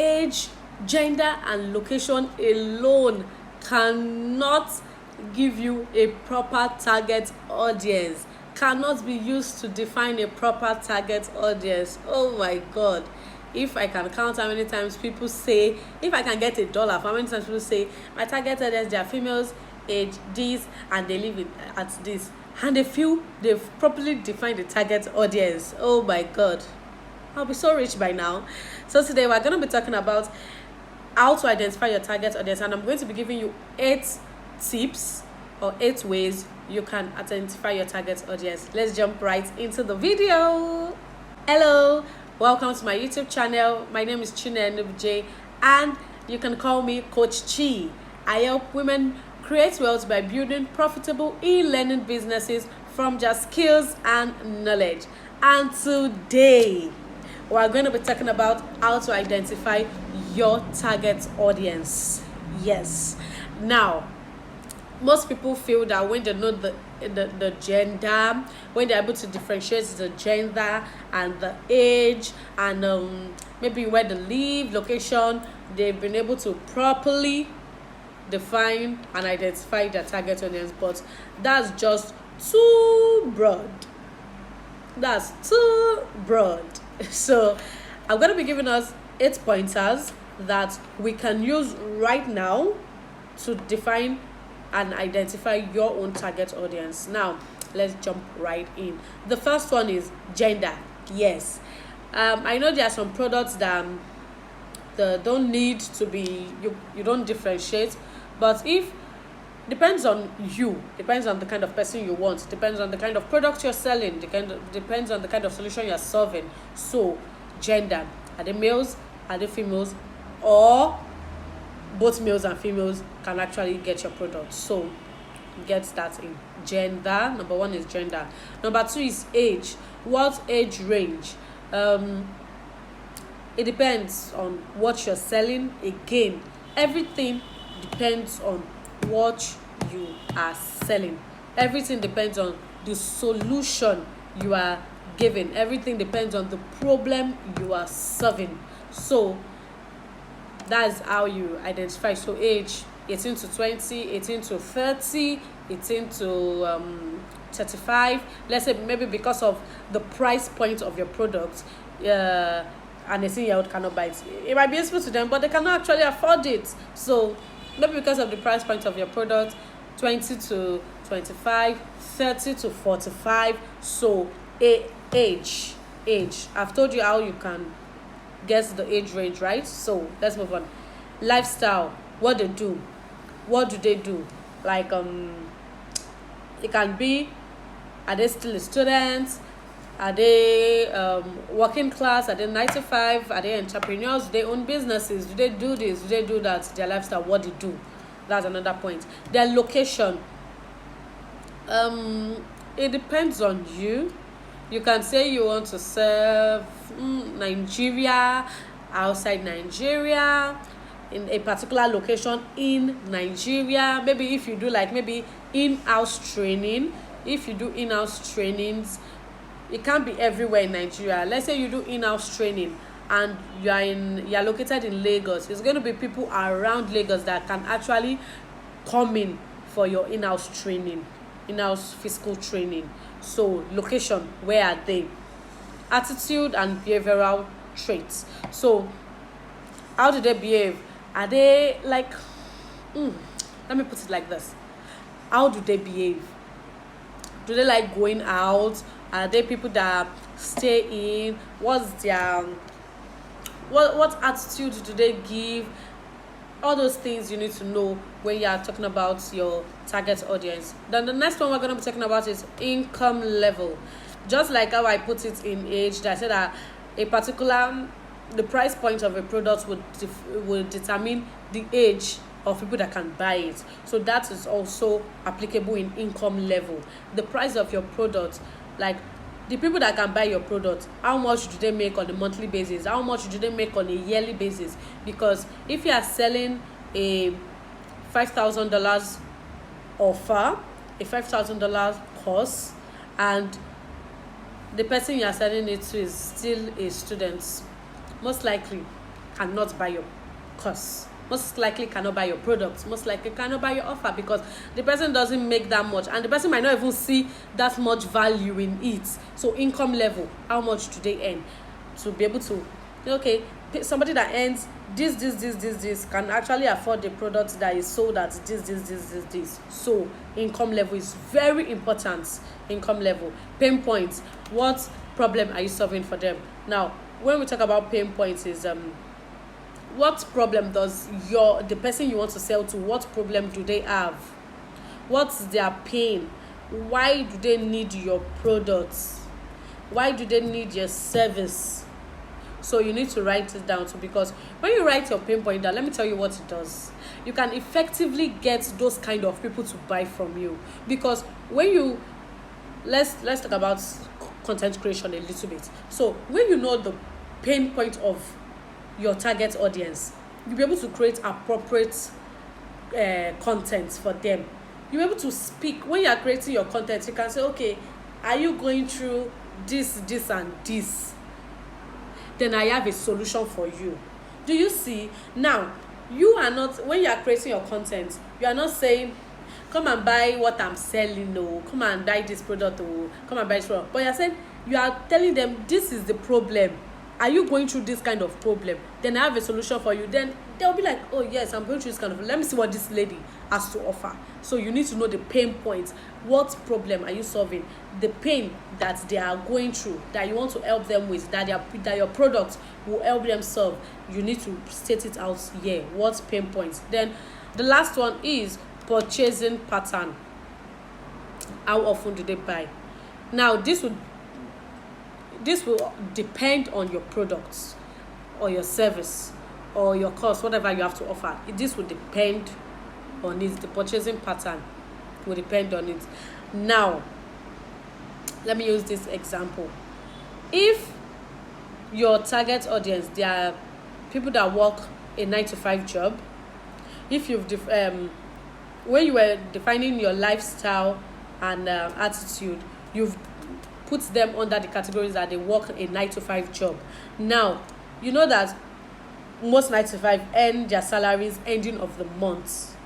age, gender, and location alone cannot give you a proper target audience, cannot be used to define a proper target audience. Oh my god. If I can count how many times people say, if I can get $1 for how many times people say my target audience, they are females, age this, and they live at this, and they feel they've properly defined the target audience. Oh my god, I'll be so rich by now. So today we're going to be talking about how to identify your target audience, and I'm going to be giving you 8 tips or 8 ways you can identify your target audience. Let's jump right into the video. Hello, welcome to my YouTube channel. My name is Chineye Enubuje, and you can call me Coach Chi. I help women create wealth by building profitable e-learning businesses from their skills and knowledge. And today we are going to be talking about how to identify your target audience. Yes. Now, most people feel that when they know the gender, when they're able to differentiate the gender and the age and maybe where they live, location, they've been able to properly define and identify their target audience. But that's just too broad. That's too broad. So I'm going to be giving us 8 pointers that we can use right now to define and identify your own target audience. Now let's jump right in. The first one is gender. Yes, I know there are some products that don't need to be, you don't differentiate, but if depends on you, depends on the kind of person you want, depends on the kind of product you're selling, depends on the kind of solution you're solving. So gender, are they males, are they females, or both males and females can actually get your product? So get that in. Gender, number 1 is gender. Number 2 is age. What age range? It depends on what you're selling. Again, everything depends on what you are selling. Everything depends on the solution you are giving. Everything depends on the problem you are solving. So that's how you identify. So age, 18 to 20, 18 to 30, 18 to 35. Let's say maybe because of the price point of your product, an 18-year-old cannot buy it. It might be useful to them, but they cannot actually afford it. So maybe because of the price point of your product, 20 to 25, 30 to 45. So age. I've told you how you can guess the age range, right? So let's move on. Lifestyle, what they do, what do they do? Like it can be, are they still students, are they working class, are they 9 to 5, are they entrepreneurs, do they own businesses, do they do this, do they do that? Their lifestyle, what they do. That's another point. Their location, it depends on you. You can say you want to serve Nigeria, outside Nigeria, in a particular location in Nigeria. Maybe if you do like maybe in-house training, if you do in-house trainings, it can't be everywhere in Nigeria. Let's say you do in-house training and you're located in Lagos. It's going to be people around Lagos that can actually come in for your in-house training, in-house physical training. So location, where are they? Attitude and behavioral traits. So how do they behave? Are they like let me put it like this. How do they behave? Do they like going out? Are they people that stay in? What's their what attitude do they give? All those things you need to know when you are talking about your target audience. Then the next one we're going to be talking about is income level. Just like how I put it in age, that I said that the price point of a product would determine the age of people that can buy it. So that is also applicable in income level. The price of your product, like the people that can buy your product, how much do they make on a monthly basis? How much do they make on a yearly basis? Because if you are selling a $5,000 offer, a $5,000 course, and the person you are selling it to is still a student, most likely cannot buy your course, most likely cannot buy your product, most likely cannot buy your offer, because the person doesn't make that much, and the person might not even see that much value in it. So income level, how much do they earn to be able to, okay, somebody that earns this can actually afford the product that is sold at this. So income level is very important. Income level. Pain points, what problem are you solving for them? Now when we talk about pain points is what problem does the person you want to sell to, what problem do they have? What's their pain? Why do they need your products? Why do they need your service? So you need to write it down too, because when you write your pain point down, let me tell you what it does. You can effectively get those kind of people to buy from you, because when you let's talk about content creation a little bit. So when you know the pain point of your target audience, you'll be able to create appropriate content for them. You'll be able to speak. When you are creating your content, you can say, okay, are you going through this and this? Then I have a solution for you. Do you see? Now, you are not, when you are creating your content, you are not saying, come and buy what I'm selling, no, come and buy this product, or come and buy this product. But you are saying, you are telling them, this is the problem. Are you going through this kind of problem? Then I have a solution for you. Then they'll be like, oh yes, I'm going through this kind of, let me see what this lady has to offer. So you need to know the pain points. What problem are you solving? The pain that they are going through, that you want to help them with, that your product will help them solve. You need to state it out here. What pain points? Then the last one is purchasing pattern. How often do they buy? Now this will depend on your products or your service or your course, whatever you have to offer. This will depend on it. The purchasing pattern will depend on it. Now, let me use this example. If your target audience, they are people that work a 9-to-5 job, if you've when you were defining your lifestyle and attitude, you've put them under the categories that they work a 9-to-5 job. Now, you know that most 9-to-5 earn their salaries ending of the month.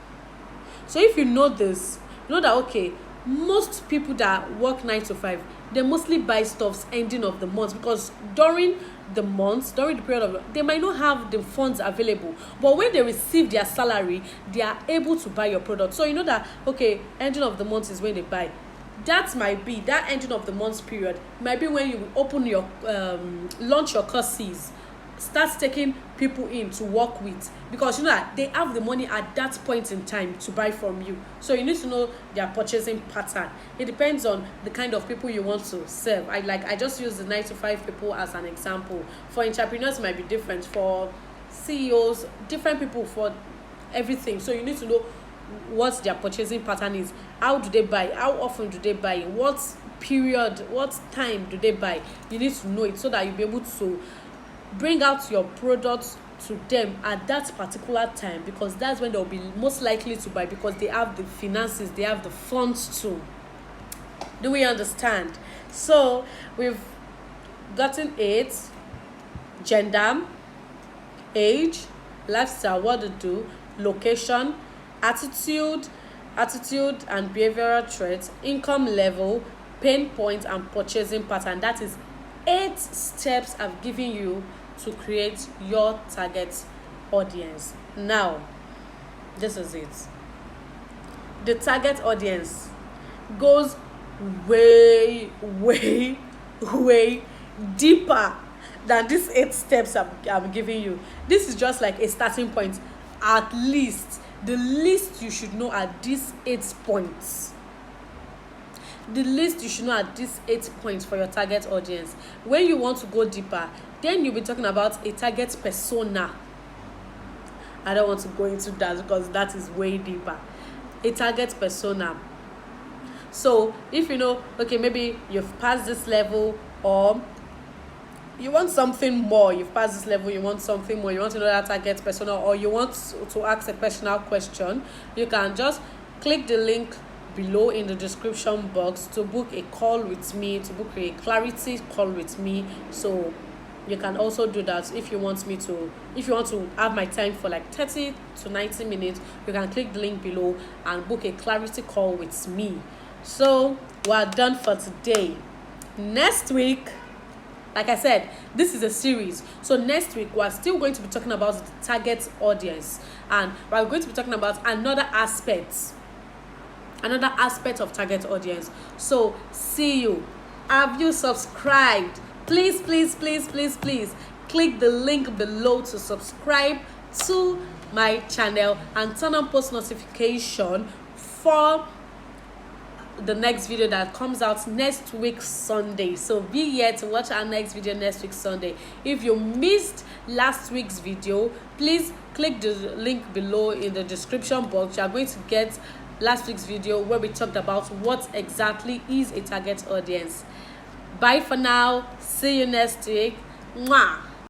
So if you know this, you know that, okay, most people that work 9-to-5, they mostly buy stuffs ending of the month, because during the period of, they might not have the funds available, but when they receive their salary, they are able to buy your product. So you know that, okay, ending of the month is when they buy. That might be, that ending of the month period might be when you open your launch your courses, start taking people in to work with, because you know that they have the money at that point in time to buy from you. So you need to know their purchasing pattern. It depends on the kind of people you want to serve. I just use the 9-to-5 people as an example. For entrepreneurs, it might be different. For CEOs, different people, for everything. So you need to know what their purchasing pattern is. How do they buy? How often do they buy? What period, what time do they buy? You need to know it so that you'll be able to bring out your products to them at that particular time, because that's when they'll be most likely to buy, because they have the finances, they have the funds to. Do we understand? So we've gotten it: gender, age, lifestyle, what to do, location, attitude and behavioral traits, income level, pain points, and purchasing pattern. That is 8 steps I've given you to create your target audience. Now, this is it. The target audience goes way deeper than these 8 steps I'm giving you. This is just like a starting point. At least, the least you should know are these 8 points. The least you should know are these 8 points for your target audience. When you want to go deeper, then you'll be talking about a target persona. I don't want to go into that because that is way deeper. A target persona. So if you know, okay, maybe you've passed this level, or you want something more, you've passed this level, you want something more, you want to know that target persona, or you want to ask a personal question, you can just click the link below in the description box to book a call with me, to book a clarity call with me. So You can also do that if you want to have my time for like 30 to 90 minutes. You can click the link below and book a clarity call with me. So we're done for today. Next week, like I said, this is a series. So next week, we're still going to be talking about the target audience. And we're going to be talking about another aspect of target audience. So see you. Have you subscribed? Please click the link below to subscribe to my channel and turn on post notification for the next video that comes out next week Sunday. So be here to watch our next video next week Sunday. If you missed last week's video, please click the link below in the description box. You are going to get last week's video where we talked about what exactly is a target audience. Bye for now. See you next week. Mwah.